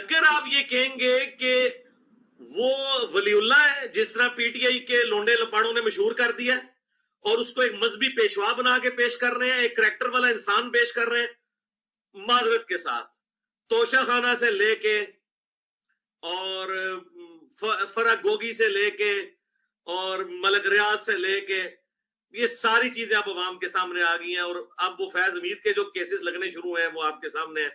अगर आप ये कहेंगे कि वो वलीउल्लाह है जिस तरह पीटीआई के लोंडे लपाड़ों ने मशहूर कर दिया है, और उसको एक मजहबी पेशवा बना के पेश कर रहे हैं, एक करैक्टर वाला इंसान पेश कर रहे हैं, माजरत के साथ तोशा खाना से लेके और फरक गोगी से लेके और मलक रियाज से लेके ये सारी चीजें अब अवाम के सामने आ गई हैं, और अब वो फैज हमीद के जो केसेस लगने शुरू हुए हैं वो आपके सामने है।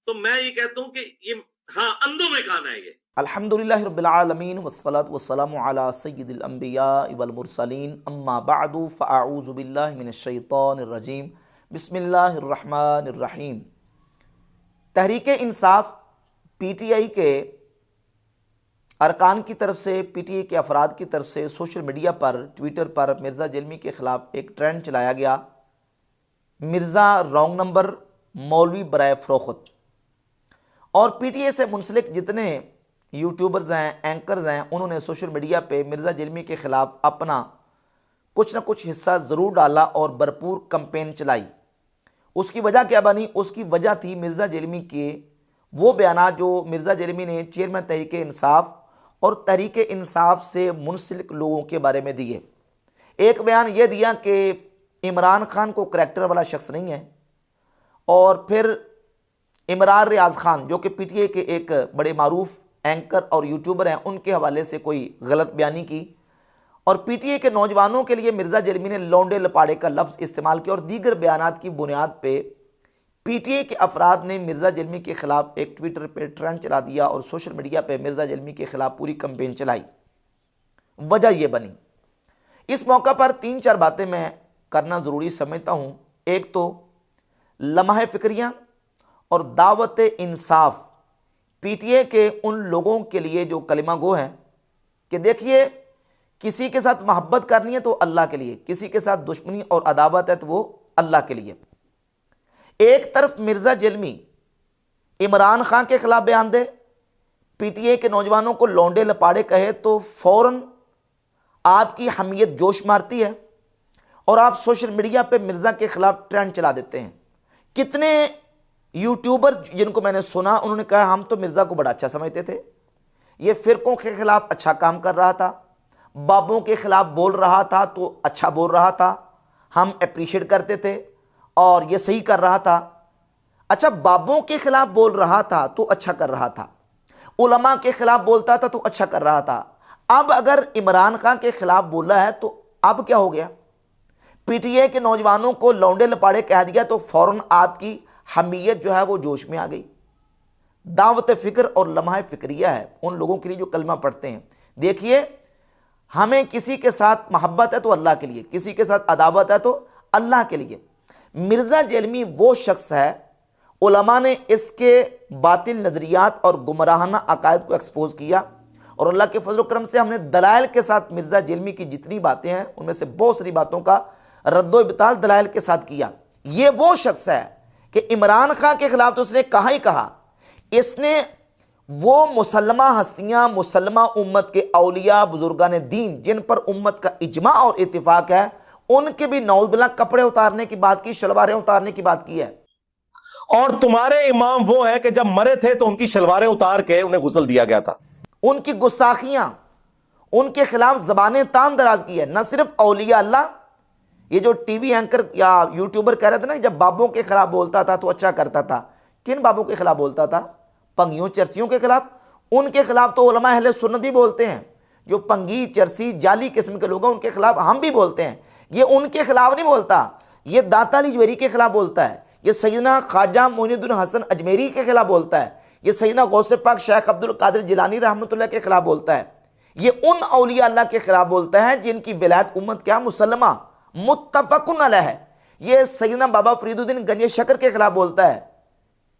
तो मैं ये कहता हूं कि ये हाँ अंधों में खाना है ये। अल्हम्दुलिल्लाहि रब्बिल आलमीन वस्सलातु वस्सलामु अला सय्यिदिल अंबिया वल मुरसलीन अम्मा बअदु फ़अऊज़ु बिल्लाहि मिनश शैतानिर रजीम बिस्मिल्लाहिर रहमानिर रहीम। तहरीक इंसाफ पीटीआई के अरकान की तरफ से, पीटीआई के अफराद की तरफ से सोशल मीडिया पर, ट्विटर पर मिर्ज़ा जेलमी के ख़िलाफ़ एक ट्रेंड चलाया गया, मिर्ज़ा रॉन्ग नंबर, मौलवी बराए फ़रोख्त। और पीटीआई से मुंसलिक जितने यूट्यूबर्स हैं, एंकर्स हैं, उन्होंने सोशल मीडिया पे मिर्ज़ा जेलमी के ख़िलाफ़ अपना कुछ ना कुछ हिस्सा ज़रूर डाला और भरपूर कैंपेन चलाई। उसकी वजह क्या बनी? उसकी वजह थी मिर्ज़ा जेलमी के वो बयान जो मिर्ज़ा जेलमी ने चेयरमैन तहरीक इंसाफ और तहरीक इंसाफ से मुंसलिक लोगों के बारे में दिए। एक बयान ये दिया कि इमरान खान को करैक्टर वाला शख्स नहीं है, और फिर इमरान रियाज खान जो कि पीटीआई के एक बड़े मारूफ एंकर और यूट्यूबर हैं, उनके हवाले से कोई गलत बयानी की, और पीटीआई के नौजवानों के लिए मिर्ज़ा जेलमी ने लौंडे लपाड़े का लफ्ज़ इस्तेमाल किया, और दीगर बयानात की बुनियाद पे पीटीआई के अफराद ने मिर्ज़ा जेलमी के ख़िलाफ़ एक ट्विटर पे ट्रेंड चला दिया और सोशल मीडिया पे मिर्ज़ा जेलमी के ख़िलाफ़ पूरी कैंपेन चलाई। वजह यह बनी, इस मौका पर 3-4 बातें मैं करना ज़रूरी समझता हूँ। एक तो लम्हा फ़िक्रियाँ और दावत इंसाफ पीटीआई के उन लोगों के लिए जो कलिमा गो हैं कि देखिए, किसी के साथ मोहब्बत करनी है तो अल्लाह के लिए, किसी के साथ दुश्मनी और अदावत है तो वो अल्लाह के लिए। एक तरफ मिर्ज़ा जेलमी इमरान खान के खिलाफ बयान दे, पीटीआई के नौजवानों को लौंडे लपाड़े कहे तो फौरन आपकी हमीयत जोश मारती है और आप सोशल मीडिया पे मिर्ज़ा के खिलाफ ट्रेंड चला देते हैं। कितने यूट्यूबर जिनको मैंने सुना, उन्होंने कहा हम तो मिर्ज़ा को बड़ा अच्छा समझते थे, ये फ़िरकों के खिलाफ अच्छा काम कर रहा था, बाबों के खिलाफ बोल रहा था तो अच्छा बोल रहा था, हम अप्रिशिएट करते थे और ये सही कर रहा था। अच्छा, बाबों के खिलाफ बोल रहा था तो अच्छा कर रहा था, उलमा के खिलाफ बोलता था तो अच्छा कर रहा था। अब अगर इमरान खान के खिलाफ बोला है तो अब क्या हो गया? पीटीआई के नौजवानों को लौंडे लपाड़े कह दिया तो फौरन आपकी हमीयत जो है वो जोश में आ गई। दावत फ़िक्र और लम्हा फ़िक्रिया है उन लोगों के लिए जो कलमा पढ़ते हैं। देखिए, हमें किसी के साथ मोहब्बत है तो अल्लाह के लिए, किसी के साथ अदावत है तो अल्लाह के लिए। मिर्ज़ा जेलमी वो शख्स है, उलमा ने इसके बातिल नज़रियात और गुमराहाना अकायद को एक्सपोज किया, और अल्लाह के फजल करम से हमने दलाइल के साथ मिर्ज़ा जेलमी की जितनी बातें हैं उनमें से बहुत सारी बातों का रद्दो इब्ताल दलाइल के साथ किया। ये वो शख्स है कि इमरान खान के खिलाफ तो उसने कहा ही कहा, इसने वो मुसलमा हस्तियां, मुसलमा उम्मत के औलिया बुजुर्गान दीन जिन पर उम्मत का इजमा और इत्तिफाक है, उनके भी नौजबिल्ला कपड़े उतारने की बात की, शलवारें उतारने की बात की है। और तुम्हारे इमाम वो है कि जब मरे थे तो उनकी शलवारें उतार के उन्हें गुस्ल दिया गया था। उनकी गुस्ताखियां, उनके खिलाफ जबानें तान दराज की है। न सिर्फ औलिया अल्लाह, ये जो टीवी एंकर या यूट्यूबर कह रहे थे ना, जब बाबों के खिलाफ बोलता था तो अच्छा करता था, किन बाबों के खिलाफ बोलता था? पंगियों चरसियों के खिलाफ। उनके खिलाफ तो उलमा अहले सुन्नत भी बोलते हैं। जो पंगी चरसी जाली किस्म के लोग हैं उनके खिलाफ हम भी बोलते हैं। ये उनके खिलाफ नहीं बोलता, ये दाता अली जवेरी के खिलाफ बोलता है, ये सैयदना ख्वाजा मोइनुद्दीन हसन अजमेरी के खिलाफ बोलता है, ये सैयदना गौसे पाक शेख अब्दुल कादिर जिलानी रहमतुल्लाह के खिलाफ बोलता है। ये उन औलिया अल्लाह के खिलाफ बोलता है जिनकी विलायत उम्मत क्या मुसलमा मुत्तफकुन अलैह है। ये सैयदना बाबा फरीदुद्दीन गंज शकर के खिलाफ बोलता है,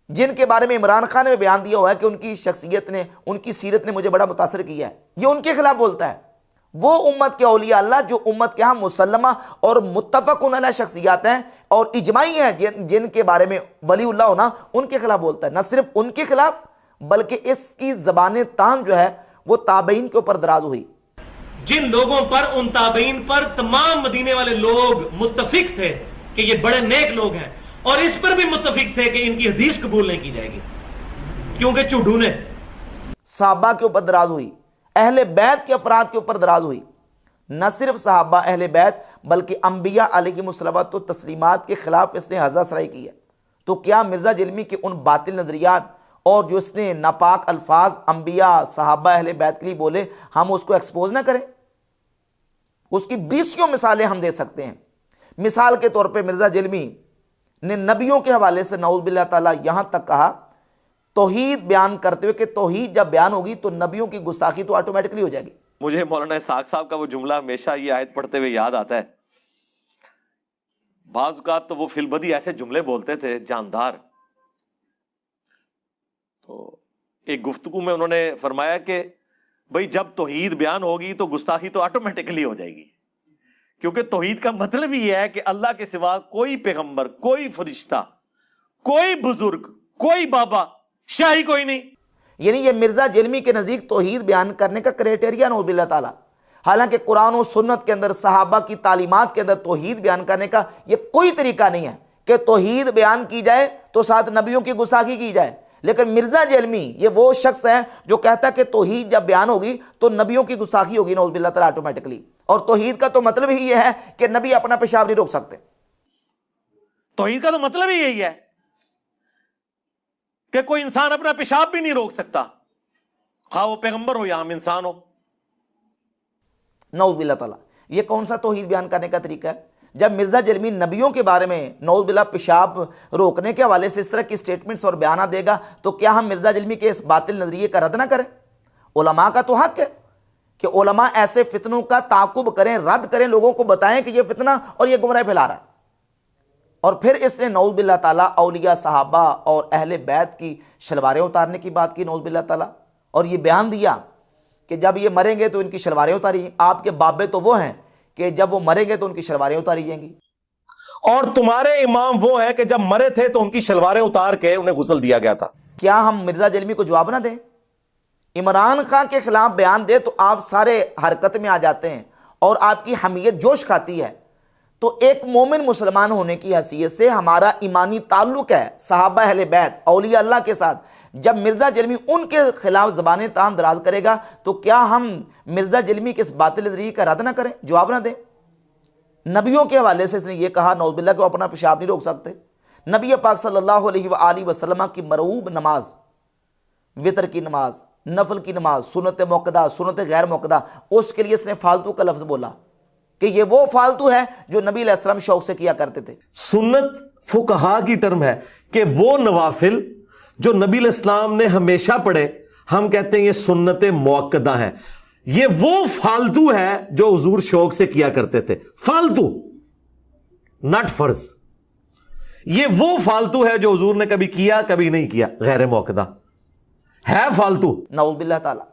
जिनके बारे में इमरान खान ने बयान दिया हुआ है कि उनकी शख्सियत ने, उनकी सीरत ने मुझे बड़ा मुतासर किया है। ये उनके खिलाफ बोलता है। वो उम्मत के औलिया अल्लाह जो उम्मत के यहाँ मुसल्लमा और मुत्तफकुन अलैह शख्सियात हैं और इजमाई हैं, जिनके बारे में वलीउल्लाह होना, उनके खिलाफ बोलता है। न सिर्फ उनके खिलाफ बल्कि इसकी ज़बान तान जो है वो ताबईन के ऊपर दराज हुई। जिन लोगों पर, उन ताबईन पर तमाम मदीने वाले लोग मुत्तफिक थे कि ये बड़े नेक लोग हैं, और इस पर भी मुत्तफिक थे कि इनकी हदीस कबूल नहीं की जाएगी। क्योंकि झूठू ने सहाबा के ऊपर दराज हुई, अहले बैत के अफराद के ऊपर दराज हुई। न सिर्फ सहाबा अहले बैत बल्कि अंबिया अलैहिमुस्सलावत तो तस्लीमात के खिलाफ इसने हज़ासराई की है। तो क्या मिर्ज़ा जिल्मी के उन बातिल नज़रियात और जो इसने नापाक अल्फाज अंबिया सहाबा अहले बैत के लिए बोले, हम उसको एक्सपोज ना करें? उसकी 20 मिसालें हम दे सकते हैं। मिसाल के तौर पे मिर्ज़ा जिल्मी ने नबियों के हवाले से नऊज़ बिल्लाह ताला यहां तक कहा, तौहीद बयान करते हुए कि तौहीद जब बयान होगी तो नबियों की गुस्ताखी तो ऑटोमेटिकली हो जाएगी। मुझे मौलाना इसहाक साहब का वो जुमला हमेशा ये आयत पढ़ते हुए याद आता है। बाज़ औक़ात तो वो फिलबदी ऐसे जुमले बोलते थे जानदार। तो एक गुफ्तगू में उन्होंने फरमाया कि भाई जब तौहीद बयान होगी तो गुस्ताखी तो ऑटोमेटिकली हो जाएगी, क्योंकि तौहीद का मतलब ही है कि अल्लाह के सिवा कोई पैगंबर, कोई फरिश्ता, कोई बुजुर्ग, कोई बाबा, शाही कोई नहीं। यानी ये मिर्ज़ा जिल्मी के नज़दीक तौहीद बयान करने का क्राइटेरिया नऊज़ बिल्लाह ताला। हालांकि कुरान और सुन्नत के अंदर सहाबा की तालीमात के अंदर तौहीद बयान करने का ये कोई तरीका नहीं है कि तौहीद बयान की जाए तो साथ नबियों की गुस्ताखी की जाए। लेकिन मिर्ज़ा जिल्मी ये वो शख्स है जो कहता है कि तौहीद जब बयान होगी तो नबियों की गुस्ताखी होगी नऊज़ बिल्लाह ताला ऑटोमेटिकली। और तौहीद का तो मतलब ही ये है कि नबी अपना पेशाब नहीं रोक सकते। तौहीद का तो मतलब ही यही है कि कोई इंसान अपना पेशाब भी नहीं रोक सकता, खा वो पैगंबर हो या आम इंसान हो। नऊज़ बिल्लाह ताला, ये कौन सा तौहीद बयान करने का तरीका है? जब मिर्ज़ा जिल्मी नबियों के बारे में नऊज़ बिल्लाह पेशाब रोकने के हवाले से इस तरह की स्टेटमेंट्स और बयान देगा तो क्या हम मिर्ज़ा जिल्मी के इस बातिल नज़रिए का रद्द ना करें? उलमा का तो हक है कि उलमा ऐसे फितनों का ताकुब करें, रद्द करें, लोगों को बताएं कि ये फितना और ये गुमराह फैला रहा है। और फिर इसने नऊज़ बिल्लाह ताला औलिया सहाबा और अहले बैत की शलवारें उतारने की बात की नऊज़ बिल्लाह ताला, और ये बयान दिया कि जब ये मरेंगे तो इनकी शलवारें उतारी। आपके बाबे तो वो हैं कि जब वो मरेंगे तो उनकी शलवारें उतारी जाएंगी, और तुम्हारे इमाम वो हैं कि जब मरे थे तो उनकी शलवारें उतार के उन्हें गुस्ल दिया गया था। क्या हम मिर्ज़ा जिल्मी को जवाब ना दें? इमरान खान के खिलाफ बयान दे तो आप सारे हरकत में आ जाते हैं और आपकी हमीयत जोश खाती है। तो एक मोमिन मुसलमान होने की हैसियत से हमारा ईमानी ताल्लुक है सहाबा अहले बैत औलिया अल्लाह के साथ। जब मिर्ज़ा जिल्मी उनके खिलाफ ज़बान तान दराज करेगा तो क्या हम मिर्ज़ा जिल्मी के इस बातिल नज़रिए का रद्द ना करें, जवाब ना दें? नबियों के हवाले से इसने ये कहा नऊज़ बिल्लाह को अपना पेशाब नहीं रोक सकते। नबी पाक सल्लल्लाहु अलैहि वसल्लम की मरऊब नमाज, वितर की नमाज, नफल की नमाज, सुन्नत मुक्कदा, सुन्नत गैर मुक्कदा, उसके लिए इसने फालतू का लफ्ज़ बोला कि ये वो फालतू है जो नबी अलैहिस्सलाम शौक से किया करते थे। सुन्नत फुकहा की टर्म है कि वो नवाफिल जो नबी अलैहिस्सलाम ने हमेशा पढ़े, हम कहते हैं ये सुन्नत मुअक्कदा है। ये वो फालतू है जो हुजूर शौक से किया करते थे, फालतू, नॉट फर्ज। ये वो फालतू है जो हुजूर ने कभी किया कभी नहीं किया, गैर मुअक्कदा है फालतू। नऊज़ बिल्लाह ताला,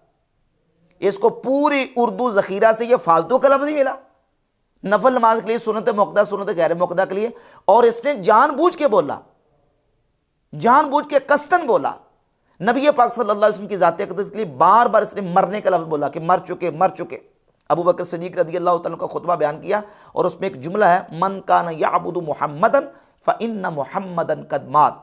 इसको पूरी उर्दू जखीरा से ये फालतू का लफ्ज़ ही मिला नफल नमाज के लिए, सुन्नत मुक्कदा, सुन्नत गैर मुक्कदा के लिए। और इसने जानबूझ के बोला, जानबूझ के कस्तन बोला। नबी पाक सल्लल्लाहु अलैहि वसल्लम की ज़ात अक़दस के लिए बार बार इसने मरने का लफ्ज़ बोला कि मर चुके, मर चुके। अबू बकर सिद्दीक़ रज़ियल्लाहु तआला का खुतबा बयान किया और उसमें एक जुमला है, मन कान याबुदु मुहम्मदन फ़इन्न मुहम्मदन क़द मात,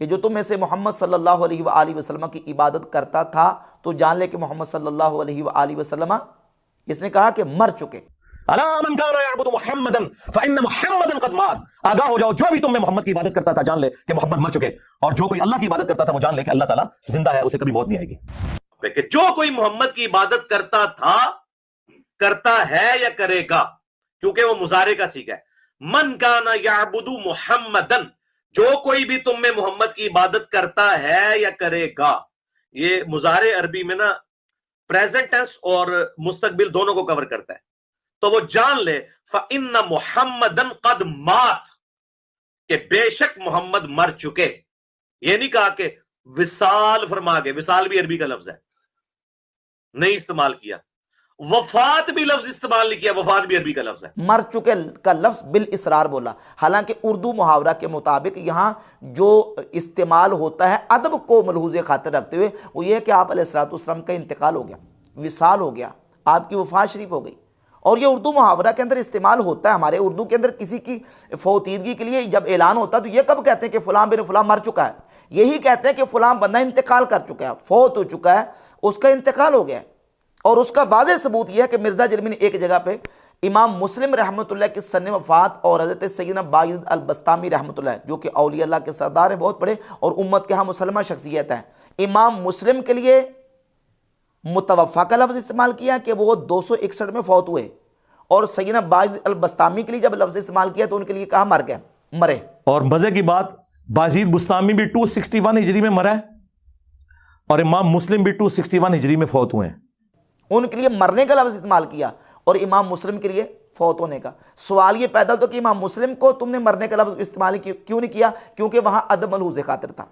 कि जो तुम में से मोहम्मद सल्लल्लाहु अलैहि वसल्लम की इबादत करता था तो जान ले कि मोहम्मद सल्लल्लाहु अलैहि वसल्लम, इसने कहा कि मर चुके। आगाह हो जाओ, जो भी तुम में मोहम्मद की इबादत करता था जान ले कि मोहम्मद मर चुके, और जो कोई अल्लाह की इबादत करता था वो जान ले कि अल्लाह ताला जिंदा है, उसे कभी मौत नहीं आएगी। कि जो कोई मोहम्मद की इबादत करता था, करता है या करेगा, क्योंकि वो मुजारे का सीगा है। मन काना याबुदु मुहम्मदन, जो कोई भी तुम में मोहम्मद की इबादत करता है या करेगा। ये मुजारे अरबी में ना प्रेजेंट टेंस और मुस्तकबिल दोनों को कवर करता है। तो वो जान ले फ़इन्न मुहम्मदन क़द मात, कि बेशक मोहम्मद मर चुके। ये नहीं कहा कि विसाल फरमा के, विसाल भी अरबी का लफ्ज है, नहीं इस्तेमाल किया। वफात भी लफ्ज इस्तेमाल नहीं किया, वफात भी अरबी का लफ्ज है। मर चुके का लफ्ज बिल इसरार बोला। हालांकि उर्दू मुहावरा के मुताबिक यहां जो इस्तेमाल होता है अदब को मलहूज़े खातिर रखते हुए, वो ये कि आप अलैहिस्सलाम का इंतकाल हो गया, विसाल हो गया, आपकी वफात शरीफ हो गई। और ये उर्दू मुहावरा के अंदर इस्तेमाल होता है। हमारे उर्दू के अंदर किसी की फौतीदगी के लिए जब ऐलान होता है तो ये कब कहते हैं कि फलां बिन फलां मर चुका है? यही कहते हैं कि फलां बंदा इंतकाल कर चुका है, फौत हो चुका है, उसका इंतकाल हो गया है। और उसका वाज़ेह सबूत यह है कि मिर्ज़ा जलमी ने एक जगह पे इमाम मुस्लिम रहमतुल्लाह की सन्न वफ़ात और हज़रत सैयदना बायज़िद अल बस्तामी रहमतुल्लाह, जो कि औलिया अल्लाह के सरदार हैं, बहुत बड़े और उम्मत के यहाँ मुसलमान शख्सियत हैं, इमाम मुस्लिम के लिए मुतवफ़ा का लफ्ज़ इस्तेमाल किया कि वो 261 में फौत हुए, और सैयदना बायज़िद अल बस्तामी के लिए जब लफ्ज़ इस्तेमाल किया तो उनके लिए कहा मर गए, मरे। और मजे की बात, बायज़ीद बुस्तामी भी 261 हिजरी में मरा है और इमाम मुस्लिम भी 261 हिजरी में फौत हुए हैं। उनके लिए मरने का लफ्ज़ इस्तेमाल किया और इमाम मुस्लिम के लिए फौत होने का। सवाल ये पैदा होता कि इमाम मुस्लिम को तुमने मरने का लफ्ज़ इस्तेमाल क्यों नहीं किया? क्योंकि वहाँ अदब मलहूज़ खातिर था,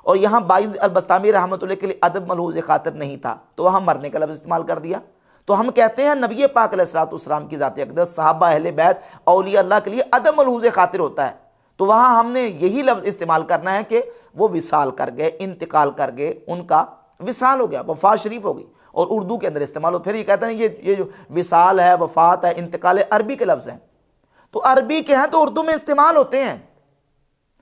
और यहाँ बायज़िद अल बस्तामी रहमतुल्लाह के लिए अदब मलहूज़ खातिर नहीं था, तो वहाँ मरने का लफ्ज़ इस्तेमाल कर दिया। तो हम कहते हैं नबी पाक अलैहिस्सलाम की ज़ात अक़दस, सहाबा अहले बैत, औलिया अल्लाह के लिए अदब मलहूज़ खातिर होता है, तो वहाँ हमने यही लफ्ज़ इस्तेमाल करना है कि वो विसाल कर गए, इंतकाल कर गए, उनका विसाल हो गया, वफ़ात शरीफ हो गई। और उर्दू के अंदर इस्तेमाल हो, फिर ये कहते हैं ये जो विसाल है, वफ़ात है, इंतकाल है, अरबी के लफ्ज़ हैं, तो अरबी के हैं तो उर्दू में इस्तेमाल होते हैं।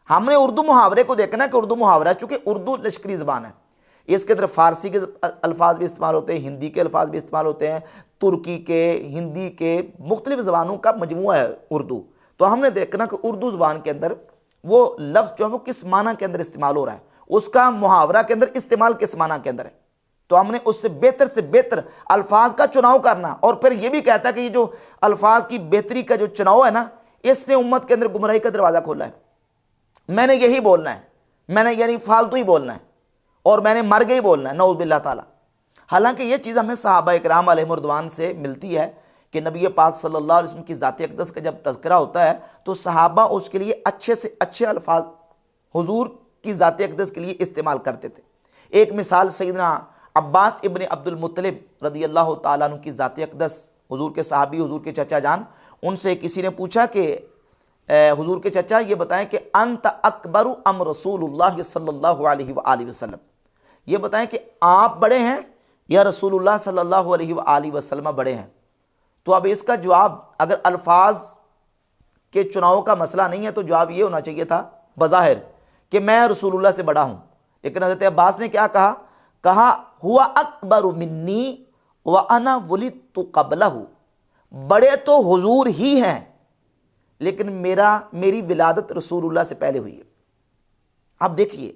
हमने उर्दू मुहावरे को देखना है कि उर्दू मुहावरा, चूँकि उर्दू लश्करी ज़बान है, इसके अंदर फ़ारसी के अल्फाज भी इस्तेमाल होते हैं, हिंदी के अल्फाज भी इस्तेमाल होते हैं, तुर्की के, हिंदी के, मुख्तलिफ़ ज़बानों का मजमूआ है उर्दू। तो हमने देखना कि उर्दू ज़बान के अंदर वो लफ्ज़ जो है वो किस माना के अंदर इस्तेमाल हो रहा है, उसका मुहावरा के अंदर इस्तेमाल किस माना के अंदर है, तो हमने उससे बेहतर अल्फाज का चुनाव करना। और फिर ये भी कहता है कि ये जो अल्फाज की बेहतरी का जो चुनाव है ना, इसने उम्मत के अंदर गुमराही का दरवाज़ा खोला है। मैंने यही बोलना है, मैंने यानी फालतू ही बोलना है, और मैंने मर गई बोलना है, नऊज़ बिल्लाह ताला। हालांकि ये चीज़ हमें सहाबा इकराम अलैहिमुर्रिदवान से मिलती है कि नबी पाक सल्लल्लाहु अलैहि वसल्लम की ज़ात अक़दस का जब तज़किरा होता है तो सहाबा उसके लिए अच्छे से अच्छे अल्फाज हुजूर की ज़ात अक़दस के लिए इस्तेमाल करते थे। एक मिसाल सैयदना अब्बास इब्न अब्दुल मुत्तलिब रज़ियल्लाहु ताला अन्हु की ज़ात अक़दस, हुजूर के सहाबी, हुजूर के चचा जान, उनसे किसी ने पूछा कि हुजूर के चचा ये बताएं कि अंत अकबरु अम रसूलुल्लाह सल्लल्लाहु अलैहि वसल्लम, ये बताएं कि आप बड़े हैं या रसूलुल्लाह सल्लल्लाहु अलैहि वसल्लम बड़े हैं। तो अब इसका जवाब, अगर अल्फाज के चुनाव का मसला नहीं है तो जवाब ये होना चाहिए था बज़ाहिर कि मैं रसूलुल्लाह से बड़ा हूँ, लेकिन हज़रत अब्बास ने क्या कहा हुआ अकबरु मिन्नी व अना वलिदतु क़ब्लहु, बड़े तो हुजूर ही हैं लेकिन मेरी विलादत रसूलुल्लाह से पहले हुई है। अब देखिए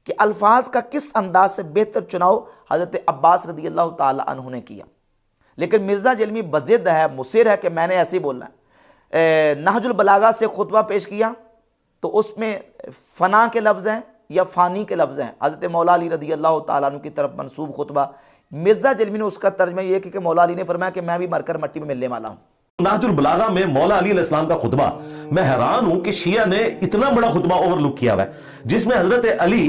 कि अल्फाज का किस अंदाज से बेहतर चुनाव हज़रत अब्बास रज़ियल्लाहु ताला अन्हु ने किया। लेकिन मिर्ज़ा जलमी बज़िद है, मुसिर है कि मैंने ऐसे ही बोलना है। नहजुल बलागा से खुतबा पेश किया तो उसमें फ़ना के लफ्ज़ हैं या फ़ानी के लफ्ज़ हैं, हज़रत मौला अली रज़ियल्लाहु ताला अन्हु की तरफ मनसूब खुतबा। मिर्ज़ा जलमी ने उसका तर्जमा ये कि मौला अली ने फरमाया कि मैं भी मरकर मट्टी में मिलने वाला हूँ। नहजुल बलागा में मौला अली अलैहिस्सलाम का खुतबा, मैं हैरान हूं कि शिया ने इतना बड़ा खुतबा ओवरलुक किया हुआ है, जिसमें हजरत अली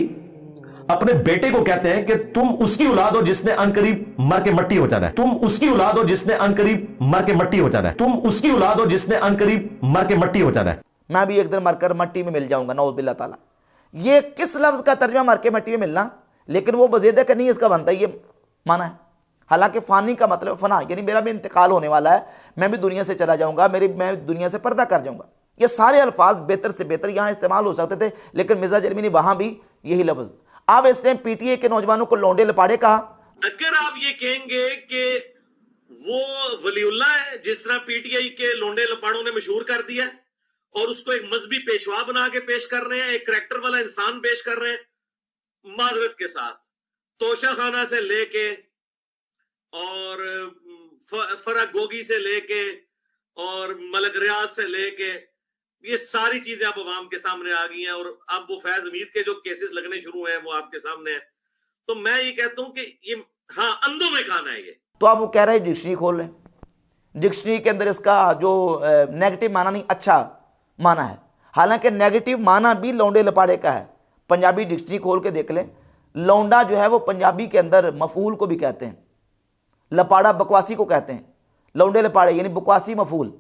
अपने बेटे को कहते हैं कि तुम उसकी औलाद हो जिसने अनकरीब मर के मट्टी हो जाना है, तुम उसकी औलाद हो जिसने अनकरीब मर के मट्टी हो जाना है, तुम उसकी औलाद हो जिसने अनकरीब मर के मट्टी हो जाना है, मैं भी एक दिन मरकर मट्टी में मिल जाऊंगा, नऊज़ बिल्लाह ताला। ये किस लफ्ज़ का तर्जमा, मर के मट्टी में मिलना? लेकिन वो बज़ेदा का नहीं इसका बनता, ये माना है। हालांकि फ़ानी का मतलब फ़ना, यानी मेरा भी इंतकाल होने वाला है, मैं भी दुनिया से चला जाऊंगा, मैं दुनिया से पर्दा कर जाऊंगा। ये सारे अल्फाज बेहतर से बेहतर यहाँ इस्तेमाल हो सकते थे, लेकिन मिर्ज़ा जलमी ने वहाँ भी यही लफ्ज़। अब इसने पीटीए के नौजवानों को लौंडे लपाड़े कहा। अगर आप ये कहेंगे कि वो वलीउल्लाह है जिस तरह पीटीआई के लौंडे लपाड़ों ने मशहूर कर दिया है, और उसको एक मजहबी पेशवा बना के पेश कर रहे हैं, एक करैक्टर वाला इंसान पेश कर रहे हैं, माजरत के साथ तोशा खाना से लेके और फरागोगी से लेके और मलक रियाज से लेके ये सारी चीजें अब अवाम के सामने आ गई हैं, और अब वो फैज हमीद के जो केसेस लगने शुरू हुए हैं वो आपके सामने हैं। तो मैं ये कहता हूं कि ये हाँ अंधों में खाना है ये। तो अब वो कह रहे हैं डिक्शनरी खोल लें, डिक्शनरी के अंदर इसका जो नेगेटिव माना नहीं अच्छा माना है, हालांकि नेगेटिव माना भी लौंडे लपाड़े का है। पंजाबी डिक्शनरी खोल के देख लें, लौंडा जो है वो पंजाबी के अंदर मफूल को भी कहते हैं, लपाड़ा बकवासी को कहते हैं। लौंडे लपाड़े यानी बकवासी मफूल,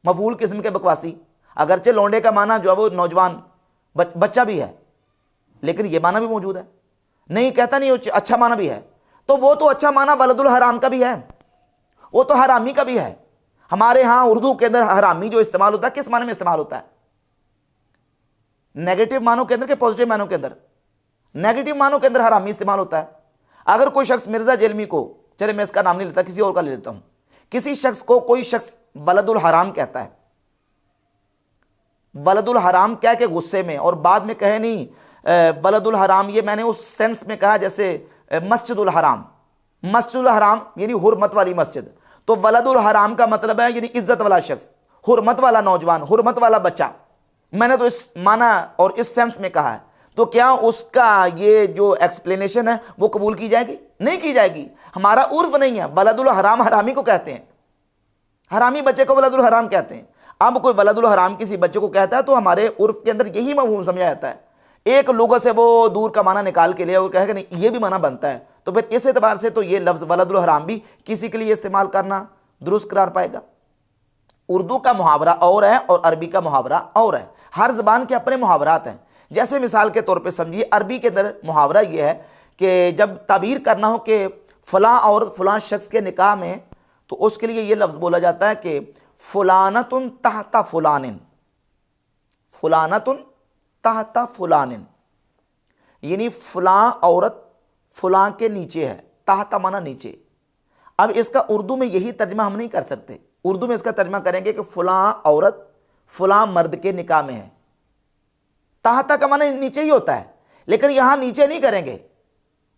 मफूल किस्म के बकवासी। अगरचे लौंडे का माना जो है वो नौजवान बच्चा भी है, लेकिन ये माना भी मौजूद है, नहीं कहता नहीं अच्छा माना भी है। तो वो तो अच्छा माना वलदुल हराम का भी है, वो तो हरामी का भी है। हमारे यहाँ उर्दू के अंदर हरामी जो इस्तेमाल होता है किस माने में इस्तेमाल होता है? नेगेटिव मानों के अंदर के पॉजिटिव मानों के अंदर? नेगेटिव मानों के अंदर हरामी इस्तेमाल होता है। अगर कोई शख्स मिर्जा जेलमी को, चले मैं इसका नाम नहीं लेता, किसी और का ले लेता हूं, किसी शख्स को कोई शख्स वलदुल हराम कहता है, वलदुल हराम कह के गुस्से में, और बाद में कहे नहीं वलदुल हराम, ये मैंने उस सेंस में कहा जैसे मस्जिदुल हराम, मस्जिदुल हराम यानी हुर्मत वाली मस्जिद, तो वलदुल हराम का मतलब है यानी इज्जत वाला शख्स, हुर्मत वाला नौजवान, हुर्मत वाला बच्चा। मैंने तो इस माना और इस सेंस में कहा है, तो क्या उसका ये जो एक्सप्लेनेशन है वो कबूल की जाएगी? नहीं की जाएगी। हमारा उर्फ नहीं है, वलदुल हराम हरामी को कहते हैं, हरामी बच्चे को वलदुल हराम कहते हैं। अब कोई वलदुल हराम किसी बच्चे को कहता है तो हमारे उर्फ के अंदर यही मफहूम समझा जाता है। एक लोगों से वो दूर का माना निकाल के लिया और कहेगा नहीं ये भी माना बनता है, तो फिर इस एतबार से तो ये लफ्ज़ वलदुल हराम भी किसी के लिए इस्तेमाल करना दुरुस्त करार पाएगा। उर्दू का मुहावरा और है और अरबी का मुहावरा और है। हर ज़बान के अपने मुहावरात हैं। जैसे मिसाल के तौर पे समझिए, अरबी के अंदर मुहावरा ये है कि जब ताबीर करना हो कि फ़लाँ और फ़लाँ शख्स के निकाह में, तो उसके लिए ये लफ्ज़ बोला जाता है कि फ़ुलानतुन तहता फ़ुलानिन, फ़ुलानतुन तहता फ़ुलानिन, यानी फ़लाँ औरत फ़लाँ के नीचे है, तहता माना नीचे। अब इसका उर्दू में यही तर्जमा हम नहीं कर सकते। उर्दू में इसका तर्जमा करेंगे कि फ़लाँ औरत फ़लाँ मर्द के निकाह में है। तहता का माना नीचे ही होता है, लेकिन यहाँ नीचे नहीं करेंगे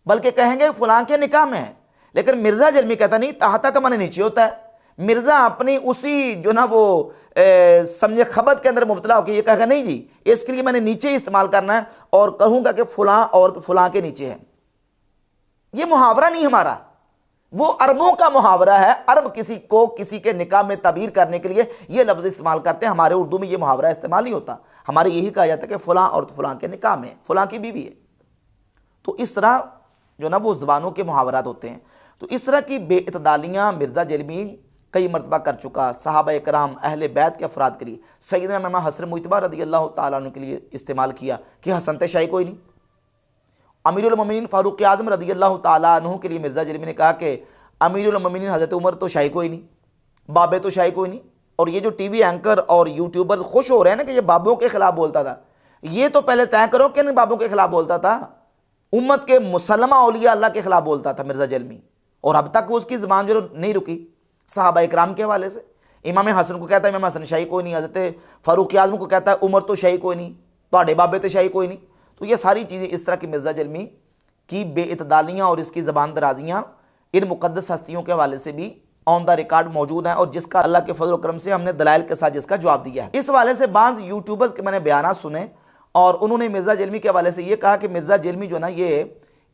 बल्कि कहेंगे फ़लाँ के निकाह में है। लेकिन मिर्ज़ा जलमी कहता नहीं, तहता का माना नीचे होता है। मिर्ज़ा अपनी उसी जो ना वो समझे खबत के अंदर मुब्तला होकर ये कहेगा नहीं जी, इसके लिए मैंने नीचे ही इस्तेमाल करना है और कहूँगा कि फ़लाँ औरत फ़लाँ के नीचे है। ये मुहावरा नहीं हमारा, वो अरबों का मुहावरा है। अरब किसी को किसी के निकाह में ताबीर करने के लिए ये लफ्ज़ इस्तेमाल करते हैं। हमारे उर्दू में ये मुहावरा इस्तेमाल नहीं होता। हमारे यही कहा जाता है कि फ़लाँ औरत फ़लाँ के निकाह में, फ़लाँ की बीवी है। तो इस तरह जो ना वो ज़बानों के मुहावरात होते हैं। तो इस तरह की बेइतदालियाँ मिर्ज़ा जेलमी कई मरतबा कर चुका। सहाबा इकराम अहले बैत के अफराद के लिए, सैयदना इमाम हसन मुज्तबा रज़ी अल्लाह तआला अन्हु के लिए इस्तेमाल किया कि हसन ते शाही कोई नहीं। अमीरुल मोमिनीन फ़ारूक आज़म रज़ी अल्लाह तआला अन्हु के लिए मिर्ज़ा जेलमी ने कहा कि अमीरुल मोमिनीन हज़रत उमर तो शाही कोई नहीं, बाबे तो शाही कोई नहीं। और ये जो टीवी एंकर और यूट्यूबर खुश हो रहे हैं ना कि ये बाबों के खिलाफ बोलता था, ये तो पहले तय करो कि नहीं बाबों के खिलाफ बोलता था। उम्मत के मुसलमा औलिया अल्लाह के खिलाफ बोलता था मिर्ज़ा जेलमी, और अब तक वो उसकी ज़बान जो नहीं रुकी सहाबा इकराम के हवाले से। इमाम हसन को कहता है इमाम हसन शाही कोई नहीं, हज़रत फ़ारूक आज़म को कहता है उमर तो शाही कोई नहीं, तो बाबे तो शाही कोई नहीं। तो ये सारी चीज़ें इस तरह की मिर्ज़ा जेलमी की बेइतदालियाँ और इसकी ज़बान दराजियाँ इन मुक़द्दस हस्तियों के हवाले से भी ऑन द रिकॉर्ड मौजूद हैं, और जिसका अल्लाह के फजल करम से हमने दलाइल के साथ जिसका जवाब दिया है। इस हवाले से बाज़ यूट्यूबर्स के मैंने बयान सुने और उन्होंने मिर्ज़ा जेलमी के हवाले से ये कहा कि मिर्ज़ा जेलमी जो ना ये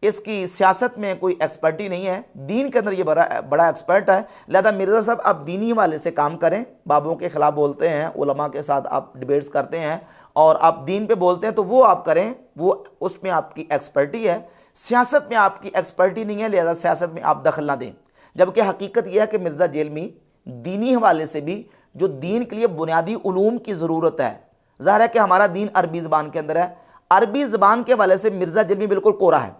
इसकी सियासत में कोई एक्सपर्टी नहीं है, दीन के अंदर ये बड़ा एक्सपर्ट है। लिहाजा मिर्ज़ा साहब आप दीनी हवाले से काम करें, बाबों के ख़िलाफ़ बोलते हैं, उलमा के साथ आप डिबेट्स करते हैं और आप दीन पे बोलते हैं तो वो आप करें, वो उसमें आपकी एक्सपर्टी है। सियासत में आपकी एक्सपर्टी नहीं है, लिहाजा सियासत में आप दखल ना दें। जबकि हकीकत यह है कि मिर्ज़ा जेलमी दीनी हवाले से भी जो दीन के लिए बुनियादी उलूम की ज़रूरत है, ज़ाहिर है कि हमारा दीन अरबी ज़बान के अंदर है, अरबी ज़बान के हवाले से मिर्ज़ा जेलमी बिल्कुल कोरा है।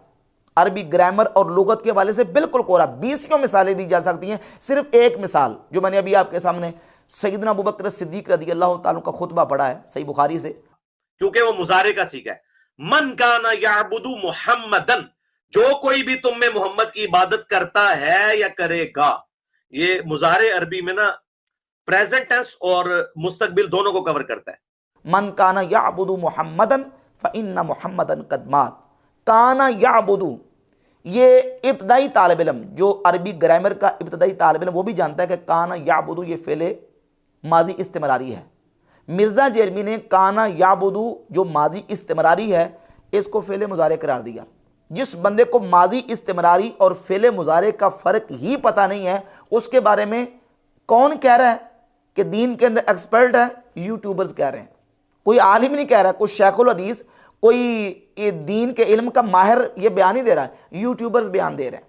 अरबी ग्रामर और लुगत के हवाले से बिल्कुल कोरा। 20 मिसालें दी जा सकती हैं, सिर्फ एक मिसाल जो मैंने अभी आपके सामने सैयदना अबू बकर सिद्दीक रज़ी अल्लाह ताला का खुतबा पढ़ा है सही बुखारी से, क्योंकि वो मुजारे का सीखा है। मन काना याबुदु मुहम्मदन, जो कोई भी तुम में मोहम्मद की इबादत करता है या करेगा। ये मुजारे अरबी में ना प्रेजेंट टेंस और मुस्तकबिल दोनों को कवर करता है। मन काना याबुदु मुहम्मदन फ़इन्ना मुहम्मदन कद मात। काना याबुदु, ये इब्तदाई तालिब इल्म जो अरबी ग्रामर का इब्तदाई तालिब इल्म वो भी जानता है कि काना याबुदु ये फ़ेले माजी इस्तिमरारी है। मिर्ज़ा जेलमी ने काना याबुदु जो माजी इस्तिमरारी है इसको फ़ेले मुजारे करार दिया। जिस बंदे को माजी इस्तिमरारी और फ़ेले मुजारे का फ़र्क ही पता नहीं है, उसके बारे में कौन कह रहा है कि दीन के अंदर एक्सपर्ट है? यूट्यूबर्स कह रहे हैं, कोई आलिम नहीं कह रहा, कोई शेखुल हदीस, कोई ये दीन के इल्म का माहिर ये बयान नहीं दे रहा है, यूट्यूबर्स बयान दे रहे हैं।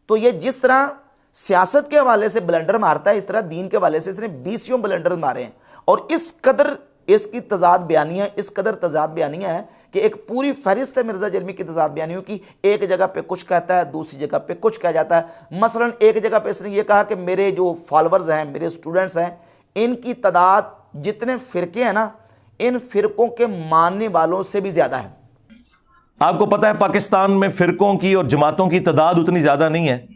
तो ये जिस तरह सियासत के हवाले से ब्लंडर मारता है, इस तरह दीन के हवाले से इसने 20 ब्लंडर मारे हैं। और इस कदर इसकी तजाद बयानियाँ, इस कदर तजाद बयानियाँ हैं कि एक पूरी फहरिस्त है मिर्ज़ा जेलमी की तजाद बयानियों की। एक जगह पे कुछ कहता है, दूसरी जगह पे कुछ कह जाता है। मसलन एक जगह पे इसने ये कहा कि मेरे जो फॉलोअर्स हैं, मेरे स्टूडेंट्स हैं, इनकी तादाद जितने फ़िरके हैं ना, इन फ़िरकों के मानने वालों से भी ज़्यादा है। आपको पता है पाकिस्तान में फिरकों की और जमातों की तादाद उतनी ज्यादा नहीं है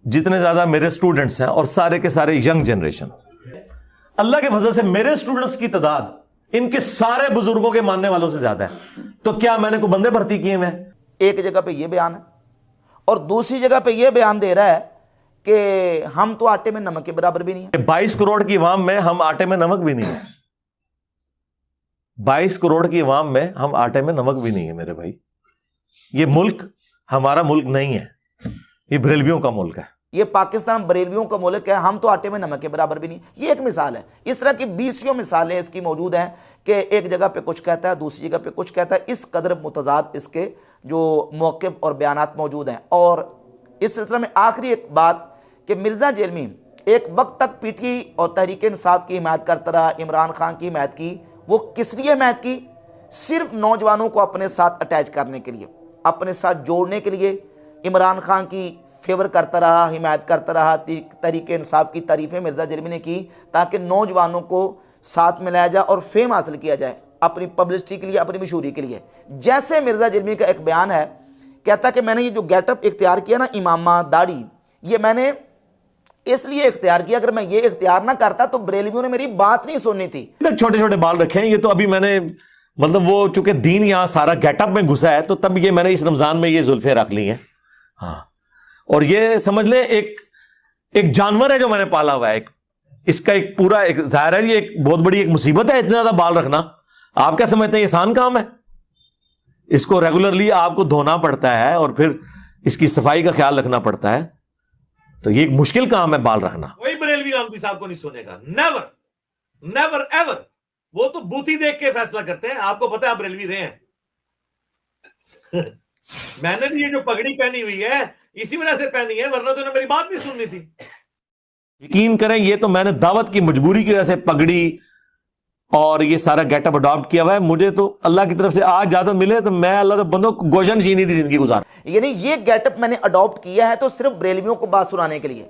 जितने ज्यादा मेरे स्टूडेंट्स हैं, और सारे के सारे यंग जनरेशन। अल्लाह के फजल से मेरे स्टूडेंट्स की तादाद इनके सारे बुजुर्गों के मानने वालों से ज्यादा है। तो क्या मैंने कोई बंदे भर्ती किए हुए? एक जगह पे ये बयान है और दूसरी जगह पे ये बयान दे रहा है कि हम तो आटे में नमक के बराबर भी नहीं है। 22 करोड़ की अवाम में हम आटे में नमक भी नहीं है। 22 करोड़ की अवाम में हम आटे में नमक भी नहीं है मेरे भाई। ये मुल्क हमारा मुल्क नहीं है, ये बरेलवियों का मुल्क है। ये पाकिस्तान बरेलवियों का मुल्क है, हम तो आटे में नमक के बराबर भी नहीं। ये एक मिसाल है। इस तरह की 20 मिसालें इसकी मौजूद हैं कि एक जगह पे कुछ कहता है, दूसरी जगह पे कुछ कहता है। इस कदर मुतजाद इसके जो मौक़िफ़ और बयानात मौजूद हैं। और इस सिलसिले में आखिरी एक बात कि मिर्ज़ा जेलमी एक वक्त तक पीटीआई और तहरीक इंसाफ की हिमायत करता रहा, इमरान खान की हिमायत की। वो किस लिए हिमायत की? सिर्फ नौजवानों को अपने साथ अटैच करने के लिए, अपने साथ जोड़ने के लिए इमरान खान की फेवर करता रहा, हिमायत करता रहा। तहरीक इंसाफ की तारीफ़ें मिर्ज़ा जेलमी ने की ताकि नौजवानों को साथ मिलाया जाए और फेम हासिल किया जाए अपनी पब्लिसिटी के लिए, अपनी मशहूरी के लिए। जैसे मिर्ज़ा जेलमी का एक बयान है, कहता कि मैंने ये जो गेटअप इख्तियार किया ना, इमामा दाढ़ी, ये मैंने इसलिए इख्तियार किया, अगर मैं ये इख्तियार ना करता तो बरेलवियों ने मेरी बात नहीं सुननी थी। छोटे छोटे बाल रखे हैं, ये तो अभी मैंने मतलब वो चूंकि दीन यहां सारा गेटअप में घुसा है तो तब ये मैंने इस रमजान में ये जुल्फे रख ली हैं। हाँ, और ये समझ लें एक जानवर है जो मैंने पाला हुआ है। इसका एक पूरा एक जाहिर है, ये एक बहुत बड़ी एक मुसीबत है इतना ज्यादा बाल रखना। आप क्या समझते हैं ये आसान काम है? इसको रेगुलरली आपको धोना पड़ता है और फिर इसकी सफाई का ख्याल रखना पड़ता है। तो ये एक मुश्किल काम है बाल रखना। कोई बरेलवी आमदी साहब को नहीं सुनेगा, नेवर नेवर एवर। वो तो बूथी देख के फैसला करते हैं। आपको पता है आप बरेलवी रहे हैं। मैंने भी ये जो पगड़ी पहनी हुई है इसी वजह से पहनी है, वरना तो उन्हें मेरी बात नहीं सुननी थी। यकीन करें, ये तो मैंने दावत की मजबूरी की वजह से पगड़ी और ये सारा गेटअप अडॉप्ट किया हुआ है। मुझे तो अल्लाह की तरफ से आज ज्यादा मिले तो मैं अल्लाह तो बंदों को गोशन जीनी थी जिंदगी गुजार। यानी ये गेटअप मैंने अडॉप्ट किया है तो सिर्फ बरेलवियों को बात सुनाने के लिए।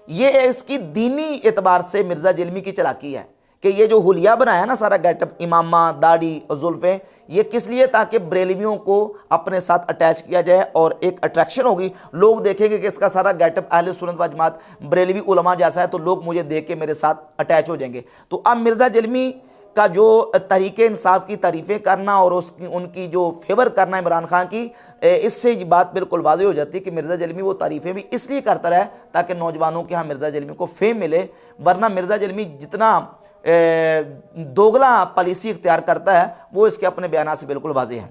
ये इसकी दीनी एतबार से मिर्ज़ा जेलमी की चालाकी है कि ये जो हुलिया बनाया ना सारा गेटअप, इमामा दाढ़ी और जुल्फे, ये किस लिए? ताकि बरेलवियों को अपने साथ अटैच किया जाए और एक अट्रैक्शन होगी। लोग देखेंगे कि इसका सारा गेटअप अहले सुन्नत व जमात बरेलवी उलमा जैसा है तो लोग मुझे देख के मेरे साथ अटैच हो जाएंगे। तो अब मिर्ज़ा जेलमी का जो तहरीक इंसाफ की तारीफ़ें करना और उसकी उनकी जो फेवर करना इमरान खान की, इससे ये बात बिल्कुल वाज़ेह हो जाती है कि मिर्ज़ा जेलमी वो तारीफ़ें भी इसलिए करता रहे ताकि नौजवानों के यहाँ मिर्ज़ा जेलमी को फेम मिले। वरना मिर्ज़ा जेलमी जितना दोगला पॉलिसी इख्तियार करता है वो इसके अपने बयान से बिल्कुल वाज़ेह है।